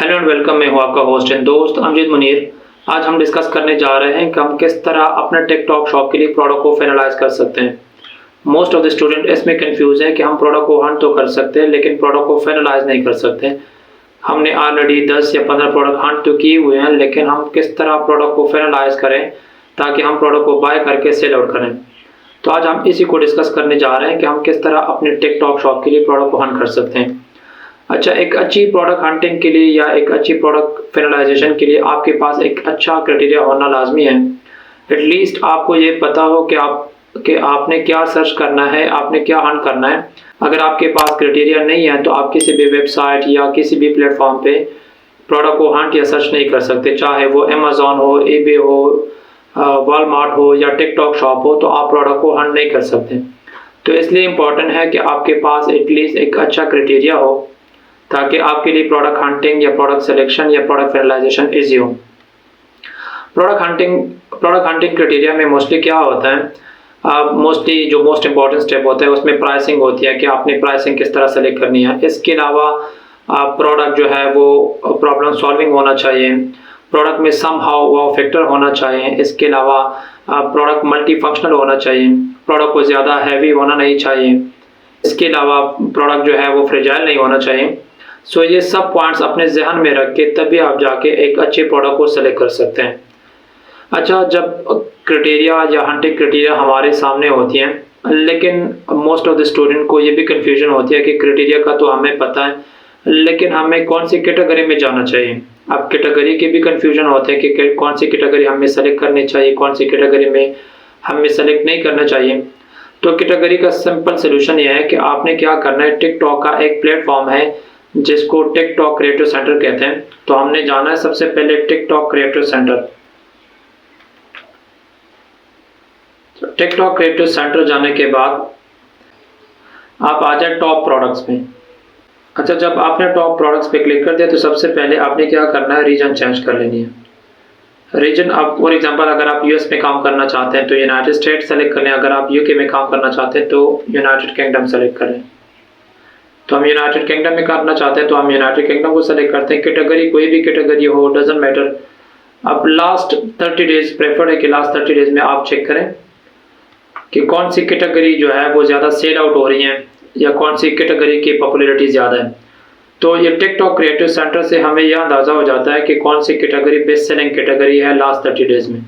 Hello and welcome. मैं हूं आपका होस्ट एंड दोस्त अमजद मुनीर। आज हम डिस्कस करने जा रहे हैं कि हम किस तरह अपने टिकटॉक शॉप के लिए प्रोडक्ट को फाइनलाइज कर सकते हैं। मोस्ट ऑफ द स्टूडेंट इसमें कंफ्यूज है कि हम प्रोडक्ट को हंट तो कर सकते हैं लेकिन प्रोडक्ट को फाइनलाइज नहीं कर सकते। हमने ऑलरेडी 10 या 15 प्रोडक्ट हंट तो किए हुए हैं, लेकिन हम किस तरह प्रोडक्ट को फाइनलाइज करें ताकि हम प्रोडक्ट को बाय करके सेल आउट करें। तो आज हम इसी को डिस्कस करने जा रहे हैं कि हम किस तरह अपने टिकटॉक शॉप के लिए प्रोडक्ट को हंट कर सकते हैं। अच्छा, एक अच्छी प्रोडक्ट हंटिंग के लिए या एक अच्छी प्रोडक्ट फाइनलाइजेशन के लिए आपके पास एक अच्छा क्राइटेरिया होना लाजमी है। एटलीस्ट आपको ये पता हो कि आपने क्या सर्च करना है, आपने क्या हंट करना है। अगर आपके पास क्राइटेरिया नहीं है तो आप किसी भी वेबसाइट या किसी भी प्लेटफॉर्म पे प्रोडक्ट को हंट या सर्च नहीं कर सकते, चाहे वो अमेजोन हो, eBay हो, वॉलमार्ट हो या टिकटॉक शॉप हो, तो आप प्रोडक्ट को हंट नहीं कर सकते। तो इसलिए इम्पॉर्टेंट है कि आपके पास एटलीस्ट एक अच्छा क्राइटेरिया हो ताकि आपके लिए प्रोडक्ट हंटिंग या प्रोडक्ट सिलेक्शन या प्रोडक्ट फाइनलाइजेशन इजी हो। प्रोडक्ट हंटिंग क्राइटेरिया में मोस्टली क्या होता है, मोस्टली जो मोस्ट इंपॉर्टेंट स्टेप होता है उसमें प्राइसिंग होती है कि आपने प्राइसिंग किस तरह सेलेक्ट करनी है। इसके अलावा प्रोडक्ट जो है वो प्रॉब्लम सॉल्विंग होना चाहिए, प्रोडक्ट में सम हाउ वाव फैक्टर होना चाहिए। इसके अलावा प्रोडक्ट मल्टी फंक्शनल होना चाहिए, प्रोडक्ट को ज़्यादा हैवी होना नहीं चाहिए। इसके अलावा प्रोडक्ट जो है वो फ्रेजाइल नहीं होना चाहिए। सो ये सब पॉइंट्स अपने जहन में रख के तभी आप जाके एक अच्छे प्रोडक्ट को सेलेक्ट कर सकते हैं। अच्छा, जब क्राइटेरिया या हंटिंग क्राइटेरिया हमारे सामने होती हैं, लेकिन मोस्ट ऑफ द स्टूडेंट को ये भी कंफ्यूजन होती है कि क्राइटेरिया का तो हमें पता है लेकिन हमें कौन सी कैटेगरी में जाना चाहिए। अब कैटेगरी के भी कंफ्यूजन होते हैं कि कौन सी कैटेगरी हमें सेलेक्ट करनी चाहिए, कौन सी कैटेगरी में हमें सेलेक्ट नहीं करना चाहिए। तो कैटेगरी का सिंपल सोल्यूशन यह है कि आपने क्या करना है, टिकटॉक का एक प्लेटफॉर्म है जिसको टिकटॉक क्रिएटिव सेंटर कहते हैं। तो हमने जाना है सबसे पहले TikTok creative centre. TikTok creative centre जाने के बाद आप आ जाए टॉप प्रोडक्ट्स में। अच्छा, जब आपने टॉप प्रोडक्ट्स पे क्लिक कर दिया तो सबसे पहले आपने क्या करना है, रीजन चेंज कर लेनी है। रीजन, आप फॉर एग्जांपल अगर आप यूएस में काम करना चाहते हैं तो यूनाइटेड स्टेट सेलेक्ट कर लें, अगर आप यूके में काम करना चाहते हैं तो यूनाइटेड किंगडम सेलेक्ट कर लें। तो हम यूनाइटेड किंगडम में करना चाहते हैं तो हम यूनाइटेड किंगडम को सेलेक्ट करते हैं। कैटेगरी कोई भी कैटेगरी हो, डजंट मैटर। अब लास्ट 30 डेज प्रेफर्ड है कि लास्ट 30 डेज में आप चेक करें कि कौन सी कैटेगरी जो है वो ज़्यादा सेल आउट हो रही है या कौन सी कैटेगरी की पॉपुलैरिटी ज़्यादा है। तो ये टिकटॉक क्रिएटिव सेंटर से हमें यह अंदाज़ा हो जाता है कि कौन सी कैटेगरी बेस्ट सेलिंग कैटेगरी है लास्ट 30 डेज में।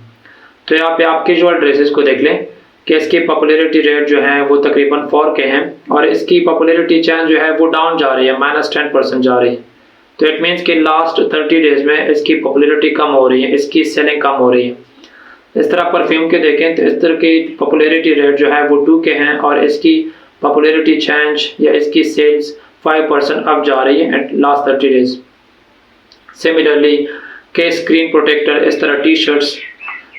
तो यहाँ पे आप कैजुअल ड्रेसेस को देख लें कि इसकी पॉपुलैरिटी रेट जो है वो तकरीबन 4 के हैं और इसकी पॉपुलैरिटी चेंज जो है वो डाउन जा रही है, -10% जा रही है। तो इट मीन्स कि लास्ट 30 डेज में इसकी पॉपुलैरिटी कम हो रही है, इसकी सेलिंग कम हो रही है। इस तरह परफ्यूम के देखें तो इस तरह की पॉपुलैरिटी रेट जो है वो 2 के हैं और इसकी पॉपुलैरिटी चेंज या इसकी सेल्स 5% अप जा रही है लास्ट 30 डेज। सिमिलरली के स्क्रीन प्रोटेक्टर, इस तरह टी शर्ट्स।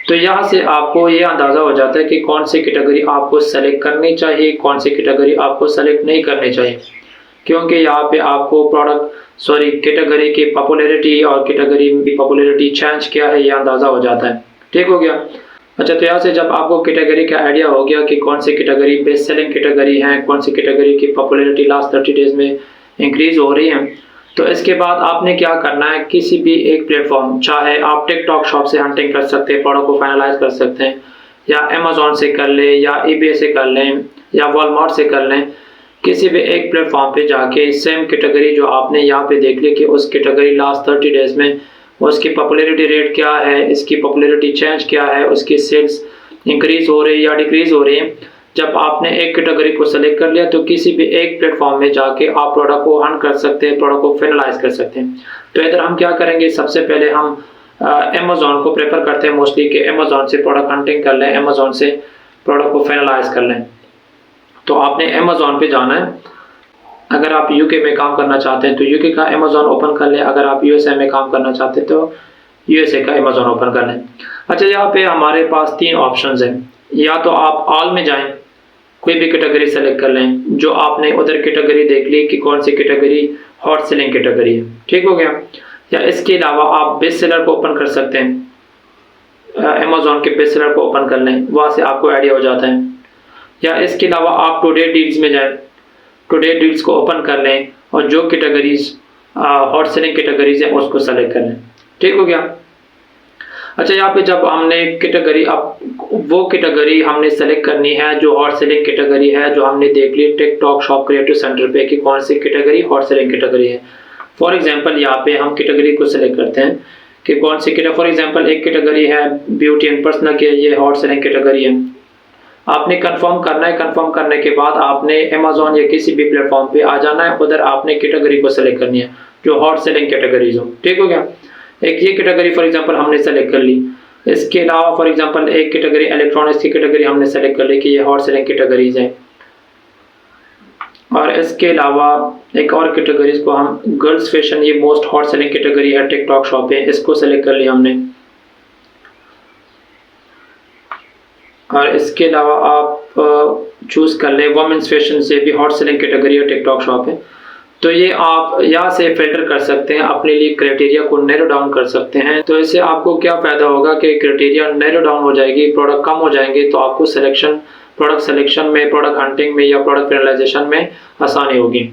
तो यहाँ से आपको ये अंदाज़ा हो जाता है कि कौन सी कैटेगरी आपको सेलेक्ट करनी चाहिए, कौन सी कैटेगरी आपको सेलेक्ट नहीं करनी चाहिए, क्योंकि यहाँ पे आपको कैटेगरी की पॉपुलैरिटी और कैटेगरी की पॉपुलैरिटी चेंज क्या है ये अंदाज़ा हो जाता है। ठीक हो गया। अच्छा, तो यहाँ से जब आपको कैटेगरी का आइडिया हो गया कि कौन सी कैटेगरी बेस्ट सेलिंग कैटेगरी है, कौन सी कैटेगरी की पॉपुलैरिटी लास्ट 30 डेज में इंक्रीज़ हो रही है, तो इसके बाद आपने क्या करना है, किसी भी एक प्लेटफॉर्म, चाहे आप टिकटॉक शॉप से हंटिंग कर सकते हैं, प्रोडक्ट को फाइनलाइज कर सकते हैं, या अमेजोन से कर लें या eBay से कर लें या वॉलमार्ट से कर लें। किसी भी एक प्लेटफॉर्म पे जाके सेम कैटेगरी जो आपने यहाँ पे देख ली कि उस कैटेगरी लास्ट 30 डेज में उसकी पॉपुलैरिटी रेट क्या है, इसकी पॉपुलैरिटी चेंज क्या है, उसकी सेल्स इंक्रीज़ हो रही है या डिक्रीज़ हो रही है। जब आपने एक कैटेगरी को सेलेक्ट कर लिया तो किसी भी एक प्लेटफॉर्म में जाके आप प्रोडक्ट को हंट कर सकते हैं, प्रोडक्ट को फाइनलाइज कर सकते हैं। तो इधर हम क्या करेंगे, सबसे पहले हम अमेजोन को प्रेफर करते हैं मोस्टली कि अमेजोन से प्रोडक्ट हंटिंग कर लें, अमेजोन से प्रोडक्ट को फाइनलाइज कर लें। तो आपने अमेजोन पे जाना है। अगर आप यूके में काम करना चाहते हैं तो यूके का अमेजोन ओपन कर लें, अगर आप यूएसए में काम करना चाहते हैं तो यूएसए का अमेजोन ओपन कर लें। अच्छा, यहाँ पे हमारे पास 3 ऑप्शंस हैं। या तो आप ऑल में जाएं, कोई भी कैटेगरी सेलेक्ट कर लें जो आपने उधर कैटेगरी देख ली कि कौन सी कैटेगरी हॉट सेलिंग कैटेगरी है। ठीक हो गया। या इसके अलावा आप बेस्ट सेलर को ओपन कर सकते हैं, अमेजोन के बेस्ट सेलर को ओपन कर लें, वहाँ से आपको आइडिया हो जाता है। या इसके अलावा आप टुडे डील्स में जाएं, टुडे डील्स को ओपन कर लें और जो कैटेगरीज हॉट सेलिंग कैटेगरीज हैं उसको सेलेक्ट कर लें। ठीक हो गया। अच्छा, यहाँ पे जब हमने कैटेगरी, अब वो कैटेगरी हमने सेलेक्ट करनी है जो हॉट सेलिंग कैटेगरी है, जो हमने देख ली टिकटॉक शॉप क्रिएटिव सेंटर पे कि कौन सी कैटेगरी हॉट सेलिंग कैटेगरी है। फॉर एग्जांपल यहाँ पे हम कैटेगरी को सेलेक्ट करते हैं कि कौन सी कैटेगरी। फॉर एग्जांपल एक कैटेगरी है ब्यूटी एंड पर्सनल के, ये हॉट सेलिंग कैटेगरी है। आपने कंफर्म करना है। कंफर्म करने के बाद आपने अमेजोन या किसी भी प्लेटफॉर्म पे आ जाना है, उधर आपने कैटेगरी को सेलेक्ट करनी है जो हॉट सेलिंग कैटेगरीज हो। ठीक हो गया। एक ये कैटेगरी फॉर एग्जांपल हमने सेलेक्ट कर ली। इसके अलावा फॉर एग्जांपल एक कैटेगरी इलेक्ट्रॉनिक्स की कैटेगरी हमने सेलेक्ट कर ली कि ये हॉट सेलिंग कैटेगरीज हैं। और इसके अलावा एक और कैटेगरीज को हम गर्ल्स फैशन, ये मोस्ट हॉट सेलिंग कैटेगरी है टिकटॉक शॉप पे, इसको सेलेक्ट कर लिया हमने। और इसके अलावा आप चूज कर लें वुमेन्स फैशन से भी हॉट सेलिंग कैटेगरी है टिकटॉक शॉप पे। तो ये आप यहाँ से फिल्टर कर सकते हैं, अपने लिए क्राइटेरिया को नैरो डाउन कर सकते हैं। तो इससे आपको क्या फ़ायदा होगा कि क्राइटेरिया नैरो डाउन हो जाएगी, प्रोडक्ट कम हो जाएंगे, तो आपको प्रोडक्ट सिलेक्शन में, प्रोडक्ट हंटिंग में या प्रोडक्ट फाइनलाइजेशन में आसानी होगी।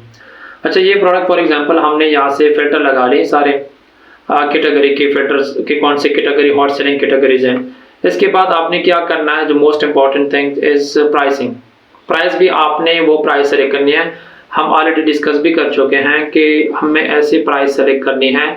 अच्छा, ये प्रोडक्ट फॉर एग्जांपल हमने यहाँ से फिल्टर लगा लिए सारे कैटेगरी के फिल्टर्स कि कौन सी कैटेगरी हॉट सेलिंग कैटेगरीज हैं। इसके बाद आपने क्या करना है, जो most important thing is pricing. Price भी आपने वो प्राइस सेलेक्ट करनी है। हम ऑलरेडी डिस्कस भी कर चुके हैं कि हमें ऐसी प्राइस सेलेक्ट करनी है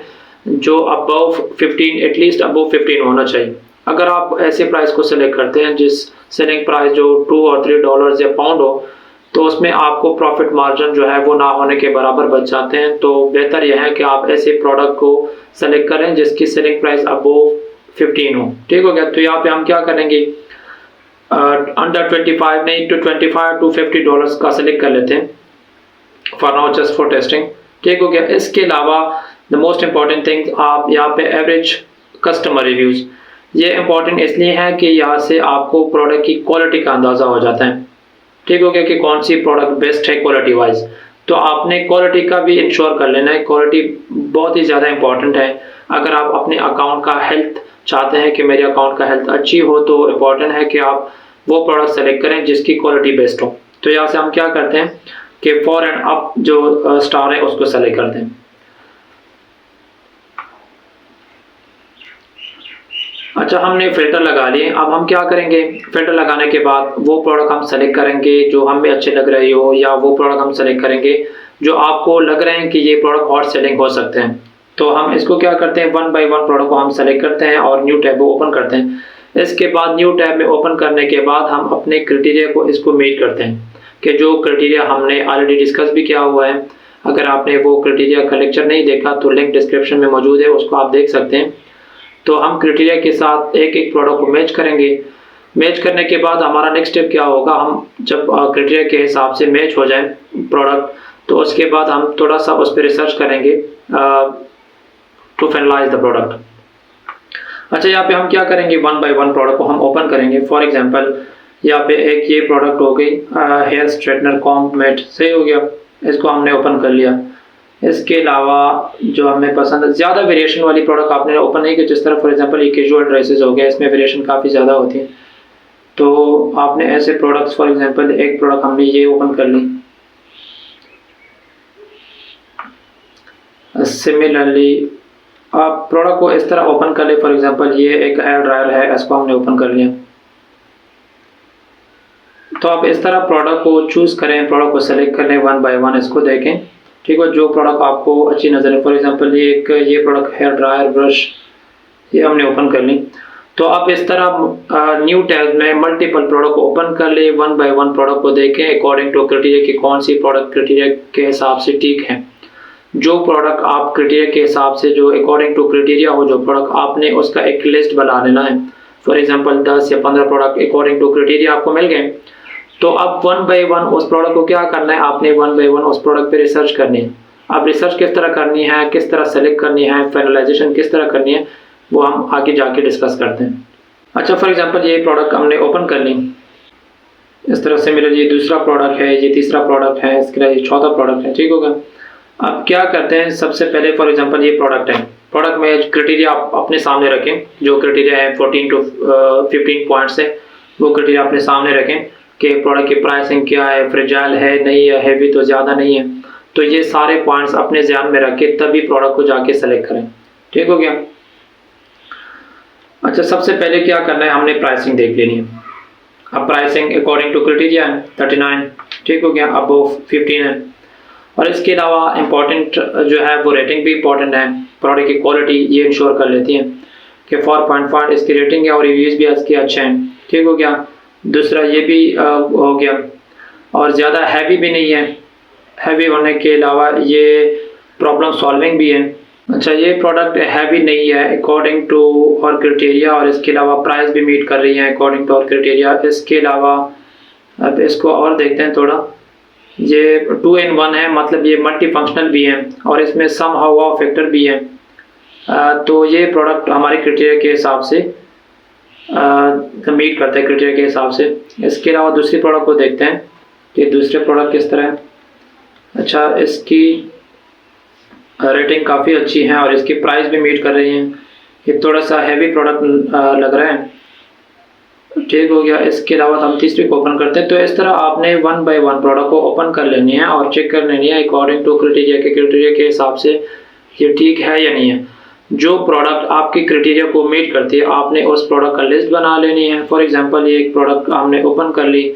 जो अबव 15, एटलीस्ट अबव 15 होना चाहिए। अगर आप ऐसे प्राइस को सेलेक्ट करते हैं जिस सेलिंग प्राइस जो $2 और $3 या पाउंड हो, तो उसमें आपको प्रॉफिट मार्जिन जो है वो ना होने के बराबर बच जाते हैं। तो बेहतर यह है कि आप ऐसे प्रोडक्ट को सेलेक्ट करें जिसकी सेलिंग प्राइस अबव 15 हो। ठीक हो गया। तो यहाँ पे हम क्या करेंगे, अंडर 25 नहीं तो $25 to $50 का सेलेक्ट कर लेते हैं for now, just for testing. ठीक हो गया। इसके अलावा द मोस्ट इंपॉर्टेंट थिंग, आप यहाँ पे एवरेज कस्टमर रिव्यूज़, ये इंपॉर्टेंट इसलिए है कि यहाँ से आपको प्रोडक्ट की क्वालिटी का अंदाज़ा हो जाता है। ठीक हो गया कि कौन सी प्रोडक्ट बेस्ट है क्वालिटी वाइज। तो आपने क्वालिटी का भी इंश्योर कर लेना है। क्वालिटी बहुत ही ज़्यादा इंपॉर्टेंट है। अगर आप अपने अकाउंट का हेल्थ चाहते हैं कि मेरे अकाउंट का हेल्थ अच्छी हो, तो इम्पॉर्टेंट है कि आप वो प्रोडक्ट सेलेक्ट करें जिसकी क्वालिटी बेस्ट हो। तो यहाँ से हम क्या करते हैं कि 4 एंड अप जो स्टार है उसको सेलेक्ट करते हैं। अच्छा, हमने फ़िल्टर लगा लिए। अब हम क्या करेंगे, फ़िल्टर लगाने के बाद वो प्रोडक्ट हम सेलेक्ट करेंगे जो हमें अच्छे लग रहे हो, या वो प्रोडक्ट हम सेलेक्ट करेंगे जो आपको लग रहे हैं कि ये प्रोडक्ट हॉट सेलिंग हो सकते हैं। तो हम इसको क्या करते हैं, 1 by 1 प्रोडक्ट को हम सेलेक्ट करते हैं और न्यू टैब ओपन करते हैं। इसके बाद न्यू टैब में ओपन करने के बाद हम अपने क्राइटेरिया को इसको मीट करते हैं कि जो क्राइटेरिया हमने ऑलरेडी डिस्कस भी किया हुआ है। अगर आपने वो क्राइटेरिया का लेक्चर नहीं देखा तो लिंक डिस्क्रिप्शन में मौजूद है, उसको आप देख सकते हैं। तो हम क्राइटेरिया के साथ एक एक प्रोडक्ट को मैच करेंगे। मैच करने के बाद हमारा नेक्स्ट स्टेप क्या होगा, हम जब क्राइटेरिया के हिसाब से मैच हो जाए प्रोडक्ट, तो उसके बाद हम थोड़ा सा उस पर रिसर्च करेंगे टू फाइनलाइज द प्रोडक्ट। अच्छा, यहाँ पे हम क्या करेंगे, 1 by 1 प्रोडक्ट को हम ओपन करेंगे। फॉर एग्जांपल यहाँ पे एक ये प्रोडक्ट हो गई हेयर स्ट्रेटनर कॉम्ब मैट, सही हो गया, इसको हमने ओपन कर लिया। इसके अलावा जो हमें पसंद है, ज़्यादा वेरिएशन वाली प्रोडक्ट आपने ओपन नहीं की, जिस तरह फॉर एग्जांपल ये कैजुअल ड्रेसेस हो गया, इसमें वेरिएशन काफ़ी ज़्यादा होती है। तो आपने ऐसे प्रोडक्ट्स, फॉर एग्जांपल एक प्रोडक्ट हमने ये ओपन कर ली। सिमिलरली आप प्रोडक्ट को इस तरह ओपन कर ले, फॉर एग्जांपल ये एक हेयर ड्रायर है, इसको हमने ओपन कर लिया। तो आप इस तरह प्रोडक्ट को चूज़ करें, प्रोडक्ट को सेलेक्ट कर लें 1 by 1, इसको देखें। ठीक है, जो प्रोडक्ट आपको अच्छी नज़र है, फॉर एग्जांपल ये प्रोडक्ट हेयर ड्रायर ब्रश, ये हमने ओपन कर ली। तो आप इस तरह न्यू टैब में मल्टीपल प्रोडक्ट को ओपन कर ले, 1 by 1 प्रोडक्ट को देखें अकॉर्डिंग टू क्राइटेरिया कि कौन सी प्रोडक्ट क्राइटेरिया के हिसाब से ठीक है। जो प्रोडक्ट आप क्राइटेरिया के हिसाब से, जो अकॉर्डिंग टू क्राइटेरिया हो जो प्रोडक्ट, आपने उसका एक लिस्ट बना लेना है। फॉर एग्जांपल 10 या 15 प्रोडक्ट अकॉर्डिंग टू क्राइटेरिया आपको मिल गए। तो अब 1 by 1 उस प्रोडक्ट को क्या करना है, आपने 1 by 1 उस प्रोडक्ट पे रिसर्च करनी है। अब रिसर्च किस तरह करनी है, किस तरह सेलेक्ट करनी है, फाइनलाइजेशन किस तरह करनी है, वो हम आगे जाके डिस्कस करते हैं। अच्छा, फॉर एग्जांपल ये प्रोडक्ट हमने ओपन कर ली, इस तरह से मिले, ये दूसरा प्रोडक्ट है, ये तीसरा प्रोडक्ट है, इसके लिए चौथा प्रोडक्ट है। ठीक होगा। अब क्या करते हैं, सबसे पहले फॉर एग्जांपल ये प्रोडक्ट है, प्रोडक्ट में क्राइटेरिया आप अपने सामने रखें। जो क्राइटेरिया है 14 to 15 पॉइंट्स है, वो क्राइटेरिया अपने सामने रखें कि प्रोडक्ट की प्राइसिंग क्या है, फ्रेजाइल है नहीं है, हैवी तो ज़्यादा नहीं है। तो ये सारे पॉइंट्स अपने ध्यान में रख के तभी प्रोडक्ट को जाके सेलेक्ट करें। ठीक हो गया। अच्छा, सबसे पहले क्या करना है, हमने प्राइसिंग देख लेनी है। अब प्राइसिंग अकॉर्डिंग टू क्राइटेरिया है 39, ठीक हो गया, अब वो 15 है। और इसके अलावा इम्पॉर्टेंट जो है वो रेटिंग भी इम्पॉर्टेंट है, प्रोडक्ट की क्वालिटी ये इंश्योर कर लेती है कि 4.5 इसकी रेटिंग है और रिव्यूज़ भी इसके अच्छे हैं। ठीक हो गया। दूसरा ये भी हो गया, और ज़्यादा हैवी भी नहीं है, हैवी होने के अलावा ये प्रॉब्लम सॉल्विंग भी है। अच्छा, ये प्रोडक्ट हैवी नहीं है अकॉर्डिंग टू और क्राइटेरिया, और इसके अलावा प्राइस भी मीट कर रही है अकॉर्डिंग टू और क्राइटेरिया। इसके अलावा अब इसको और देखते हैं थोड़ा, ये 2 in 1 है, मतलब ये मल्टी फंक्शनल भी है और इसमें सम हाउ फैक्टर भी है। तो ये प्रोडक्ट हमारे क्राइटेरिया के हिसाब से मीट करता है, क्राइटेरिया के हिसाब से। इसके अलावा दूसरी प्रोडक्ट को देखते हैं कि दूसरे प्रोडक्ट किस तरह है। अच्छा, इसकी रेटिंग काफ़ी अच्छी है और इसकी प्राइस भी मीट कर रही है। ये थोड़ा सा हैवी प्रोडक्ट लग रहा है। ठीक हो गया। इसके अलावा हम तीसरी को ओपन करते हैं। तो इस तरह आपने 1 by 1 प्रोडक्ट को ओपन कर लेनी है और चेक कर लेनी है अकॉर्डिंग टू क्राइटेरिया के हिसाब से ये ठीक है या नहीं है। जो प्रोडक्ट आपकी क्राइटेरिया को मीट करती है आपने उस प्रोडक्ट का लिस्ट बना लेनी है। फॉर एग्जांपल ये एक प्रोडक्ट हमने ओपन कर ली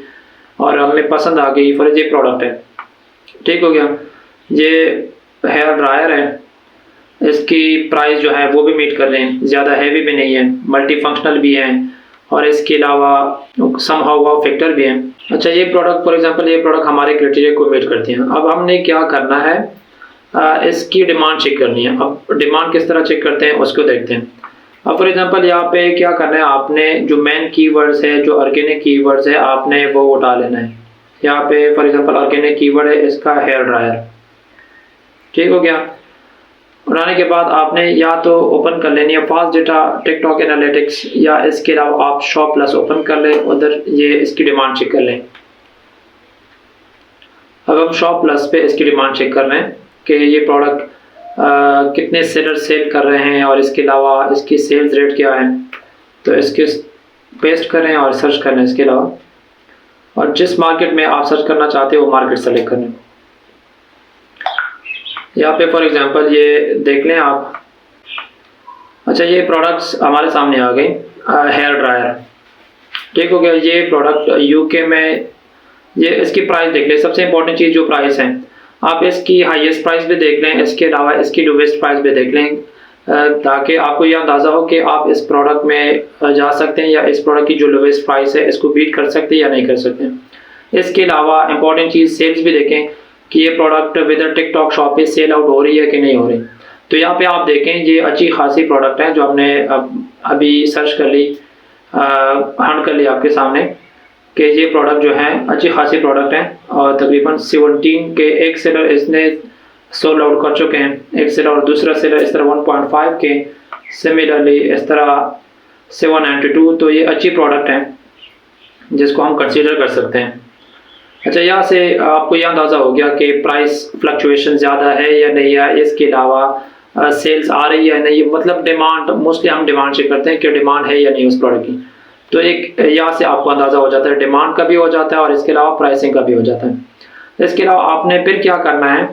और हमें पसंद आ गई, फॉर ये प्रोडक्ट है। ठीक हो गया। ये हेयर ड्रायर है, इसकी प्राइस जो है वो भी मीट कर रहे हैं, ज़्यादा हैवी भी नहीं है, मल्टी फंक्शनल भी है और इसके अलावा सम हाउ फैक्टर भी है। अच्छा, ये प्रोडक्ट फॉर एग्जांपल ये प्रोडक्ट हमारे क्राइटेरिया को मीट करती हैं। अब हमने क्या करना है, इसकी डिमांड चेक करनी है। अब डिमांड किस तरह चेक करते हैं उसको देखते हैं। अब फॉर एग्जांपल यहाँ पे क्या करना है, आपने जो मेन कीवर्ड्स है, जो ऑर्गेनिक कीवर्ड्स है, आपने वो उठा लेना है। यहाँ पे फॉर एग्जांपल ऑर्गेनिक कीवर्ड है इसका हेयर ड्रायर। ठीक हो गया। उठाने के बाद आपने या तो ओपन कर लेनी है फास्ट डेटा, टिकटॉक एनालिटिक्स, या इसके अलावा आप शॉप प्लस ओपन कर लें, उधर ये इसकी डिमांड चेक कर लें। अब हम शॉप प्लस पे इसकी डिमांड चेक कर रहे हैं कि ये प्रोडक्ट कितने सेलर सेल कर रहे हैं और इसके अलावा इसकी सेल्स रेट क्या है। तो इसके पेस्ट करें और सर्च करें इसके अलावा, और जिस मार्केट में आप सर्च करना चाहते हो वो मार्केट सेलेक्ट करें। यहाँ पे फॉर एग्जांपल ये देख लें आप। अच्छा, ये प्रोडक्ट्स हमारे सामने आ गए। हेयर ड्रायर, ठीक हो गया। ये प्रोडक्ट यूके में, ये इसकी प्राइस देख लें। सबसे इंपॉर्टेंट चीज़ जो प्राइस है, आप इसकी हाईएस्ट प्राइस भी देख लें, इसके अलावा इसकी लोवेस्ट प्राइस भी देख लें, ताकि आपको यह अंदाज़ा हो कि आप इस प्रोडक्ट में जा सकते हैं या इस प्रोडक्ट की जो लोवेस्ट प्राइस है इसको बीट कर सकते हैं या नहीं कर सकते। इसके अलावा इंपॉर्टेंट चीज़ सेल्स भी देखें कि ये प्रोडक्ट विद टिकटॉक शॉप पे सेल आउट हो रही है कि नहीं हो रही। तो यहाँ पे आप देखें ये अच्छी खासी प्रोडक्ट है जो हमने अभी सर्च कर ली, हंट कर ली आपके सामने कि ये प्रोडक्ट जो है अच्छी खासी प्रोडक्ट है और तकरीबन 17 के एक सेलर इसने सोल्ड आउट कर चुके हैं, एक सेलर, और दूसरा सेलर इस तरह 1.5 के, सिमिलरली इस तरह 792। तो ये अच्छी प्रोडक्ट है जिसको हम कंसीडर कर सकते हैं। अच्छा, यहाँ से आपको यह अंदाज़ा हो गया कि प्राइस फ्लक्चुएशन ज़्यादा है या नहीं है, इसके अलावा सेल्स आ रही है या नहीं, मतलब डिमांड, मोस्टली हम डिमांड चेक करते हैं कि डिमांड है या नहीं उस प्रोडक्ट की। तो एक यहाँ से आपको अंदाज़ा हो जाता है, डिमांड का भी हो जाता है और इसके अलावा प्राइसिंग का भी हो जाता है। इसके अलावा आपने फिर क्या करना है,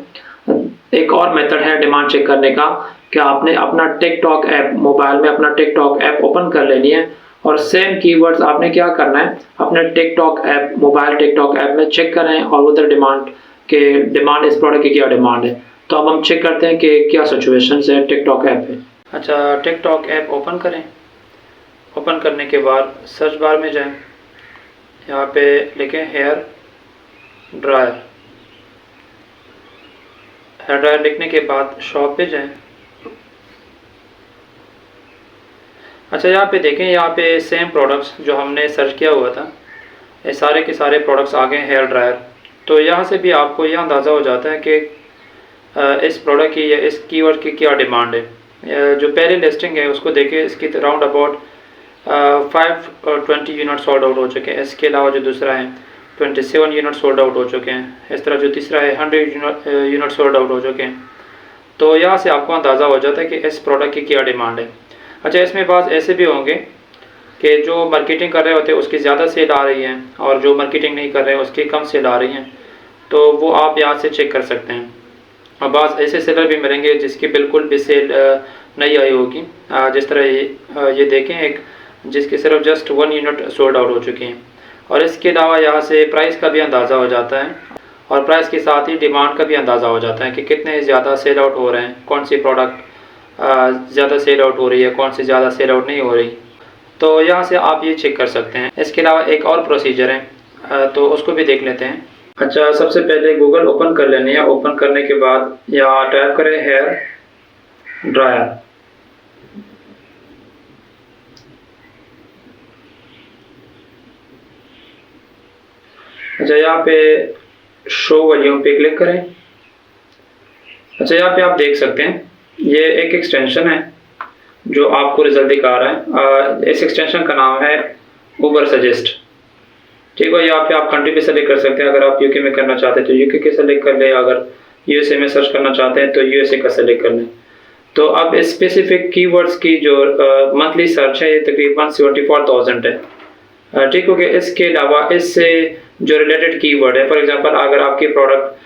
एक और मेथड है डिमांड चेक करने का कि आपने अपना टिकटॉक ऐप, मोबाइल में अपना टिकटॉक ऐप ओपन कर लेनी है और सेम कीवर्ड्स आपने क्या करना है, अपने TikTok app, mobile TikTok app में चेक करें और उधर डिमांड इस प्रोडक्ट की क्या डिमांड है। तो अब हम चेक करते हैं कि क्या सिचुएशन है टिकटॉक ऐप पे। अच्छा, टिकटॉक ऐप ओपन करें। ओपन करने के बाद सर्च बार में जाएं, यहाँ पे लिखें हेयर ड्रायर। हेयर ड्रायर लिखने के बाद शॉप पे जाएं। अच्छा, यहाँ पे देखें, यहाँ पे सेम प्रोडक्ट्स जो हमने सर्च किया हुआ था, ये सारे के सारे प्रोडक्ट्स आ गए हेयर ड्रायर। तो यहाँ से भी आपको यह अंदाज़ा हो जाता है कि इस प्रोडक्ट की या इस कीवर्ड की क्या डिमांड है। जो पहले लिस्टिंग है उसको देखें, इसकी round about 520 unit sold out हो चुके हैं। इसके अलावा जो दूसरा है 27 यूनिट सोल्ड आउट हो चुके हैं। इस तरह जो तीसरा है 100 यूनिट सोल्ड आउट हो चुके हैं। तो यहाँ से आपको अंदाज़ा हो जाता है कि इस प्रोडक्ट की क्या डिमांड है। अच्छा, इसमें बात ऐसे भी होंगे कि जो मार्केटिंग कर रहे होते हैं उसकी ज़्यादा सेल आ रही है और जो मार्केटिंग नहीं कर रहे हैं उसकी कम सेल आ रही हैं। तो वो आप यहाँ से चेक कर सकते हैं। और बाज़ ऐसे सेलर भी मिलेंगे जिसकी बिल्कुल भी सेल नहीं आई होगी। जिस तरह ये देखें, एक जिसकी सिर्फ जस्ट 1 यूनिट सोल्ड आउट हो चुकी हैं। और इसके अलावा यहाँ से प्राइस का भी अंदाज़ा हो जाता है, और प्राइस के साथ ही डिमांड का भी अंदाज़ा हो जाता है कि कितने ज़्यादा सेल आउट हो रहे हैं, कौन सी प्रोडक्ट ज़्यादा सेल आउट हो रही है, कौन सी ज़्यादा सेल आउट नहीं हो रही। तो यहाँ से आप ये चेक कर सकते हैं। इसके अलावा एक और प्रोसीजर है, तो उसको भी देख लेते हैं। अच्छा, सबसे पहले गूगल ओपन कर लेनी है। ओपन करने के बाद यहाँ टाइप करें हेयर ड्रायर। अच्छा, यहाँ पे शो वॉल्यूम पे क्लिक करें। अच्छा, यहाँ पे आप देख सकते हैं ये एक एक्सटेंशन है जो आपको रिजल्ट दिखा रहा है। इस एक्सटेंशन का नाम है उबर सजेस्ट। ठीक है, यहाँ पे आप कंट्री भी सेलेक्ट कर सकते हैं। अगर आप यूके में करना चाहते हैं तो यूके के सेलेक्ट कर लें, अगर यूएसए में सर्च करना चाहते हैं तो यूएसए का सेलेक्ट कर लें। तो अब स्पेसिफिक कीवर्ड्स की जो मंथली सर्च है ये तकरीबन 74,000 है। ठीक हो गया। इसके अलावा इससे जो रिलेटेड कीवर्ड है, फॉर एग्जांपल अगर आपकी प्रोडक्ट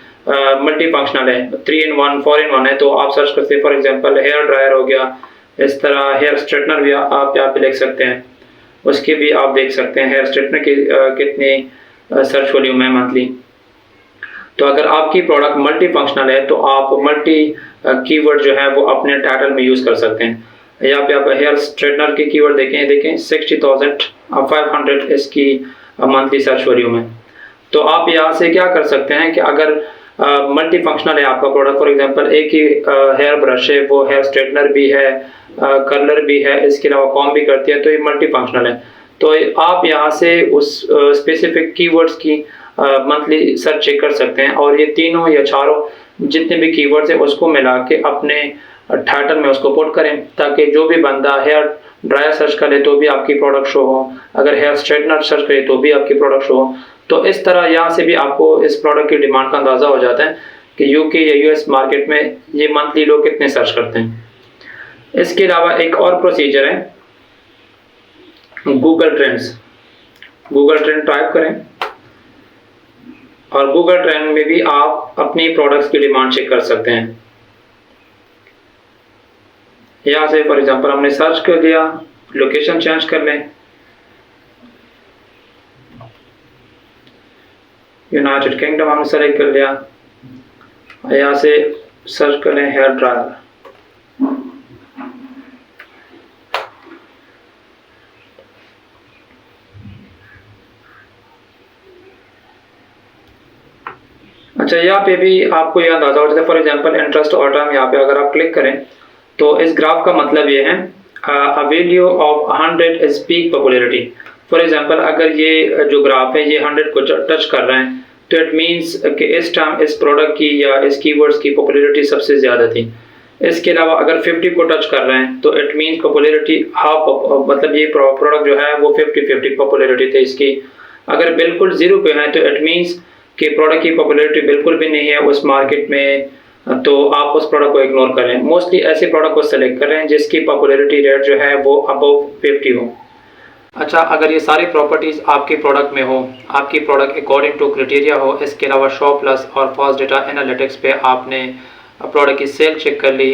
मल्टी फंक्शनल है, 3 in 1 4 in 1 है, तो आप सर्च करते हैं फॉर एग्जांपल हेयर ड्रायर हो गया, इस तरह हेयर स्ट्रेटनर भी आप यहाँ पे लिख सकते हैं, उसके भी आप देख सकते हैं हेयर स्ट्रेटनर की कितनी सर्च वॉल्यूम है मंथली। तो अगर आपकी प्रोडक्ट मल्टी फंक्शनल है तो आप मल्टी कीवर्ड जो है वो अपने टाइटल में यूज़ कर सकते हैं। यहाँ पे आप हेयर स्ट्रेटनर के कीवर्ड देखें 60,500 इसकी मंथली सर्च वॉल्यूम है। तो आप यहाँ से क्या कर सकते हैं कि अगर मल्टी फंक्शनल है आपका प्रोडक्ट, फॉर एग्जांपल एक ही हेयर ब्रश है, वो हेयर स्ट्रेटनर भी है, कर्लर भी है, इसके अलावा कॉम्ब भी करती है, तो ये मल्टी फंक्शनल है। तो आप यहाँ से उस स्पेसिफिक कीवर्ड्स की मंथली सर्च चेक कर सकते हैं, और ये तीनों या चारों जितने भी कीवर्ड्स हैं उसको मिला के अपने टाइटल में उसको पुट करें, ताकि जो भी बंदा हेयर ड्रायर सर्च करे तो भी आपकी प्रोडक्ट शो हो, अगर हेयर स्ट्रेटनर सर्च करे तो भी आपकी प्रोडक्ट शो हो। तो इस तरह यहाँ से भी आपको इस प्रोडक्ट की डिमांड का अंदाज़ा हो जाता है कि यूके या यूएस मार्केट में ये मंथली लोग कितने सर्च करते हैं। इसके अलावा एक और प्रोसीजर है Google trends. Google trend type करें, और गूगल ट्रेंड में भी आप अपनी प्रोडक्ट्स की डिमांड चेक कर सकते हैं। यहाँ से फॉर एग्जांपल हमने सर्च कर लिया, लोकेशन चेंज कर लें, यूनाइटेड किंगडम हमने सेलेक्ट कर लिया, यहाँ से सर्च करें हेयर ड्रायर। अच्छा, यहाँ पे भी आपको यह अंदाजा हो जाता है। फॉर एग्जांपल इंटरेस्ट और टर्म, यहाँ पे अगर आप क्लिक करें तो इस ग्राफ का मतलब ये है a value of 100 is peak popularity. For example अगर ये जो ग्राफ है ये 100 को टच कर रहे हैं तो इट मीन्स कि इस टाइम इस प्रोडक्ट की या इस कीवर्ड्स की पॉपुलैरिटी सबसे ज़्यादा थी। इसके अलावा अगर 50 को टच कर रहे हैं तो इट मीन्स पॉपुलैरिटी हाफ, मतलब ये प्रोडक्ट जो है वो 50-50 पॉपुलैरिटी थी इसकी। अगर बिल्कुल 0 पे है तो इट मीन्स कि प्रोडक्ट की पॉपुलैरिटी बिल्कुल भी नहीं है उस मार्केट में, तो आप उस प्रोडक्ट को इग्नोर करें। मोस्टली ऐसे प्रोडक्ट को सेलेक्ट करें जिसकी पॉपुलैरिटी रेट जो है वो अबव 50 हो। अच्छा, अगर ये सारी प्रॉपर्टीज़ आपके प्रोडक्ट में हो, आपकी प्रोडक्ट अकॉर्डिंग टू क्राइटेरिया हो, इसके अलावा शॉ प्लस और फास्ट डेटा एनालिटिक्स पे आपने प्रोडक्ट की सेल चेक कर ली,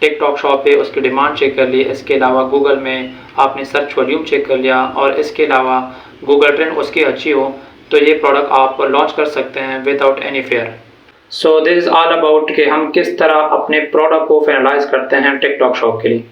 टिकटॉक शॉप पे उसकी डिमांड चेक कर ली, इसके अलावा गूगल में आपने सर्च वॉल्यूम चेक कर लिया, और इसके अलावा गूगल ट्रेंड उसकी अच्छी हो, तो ये प्रोडक्ट आप लॉन्च कर सकते हैं without any fair. So this is all about कि हम किस तरह अपने प्रोडक्ट को फाइनलाइज करते हैं टिकटॉक शॉप के लिए।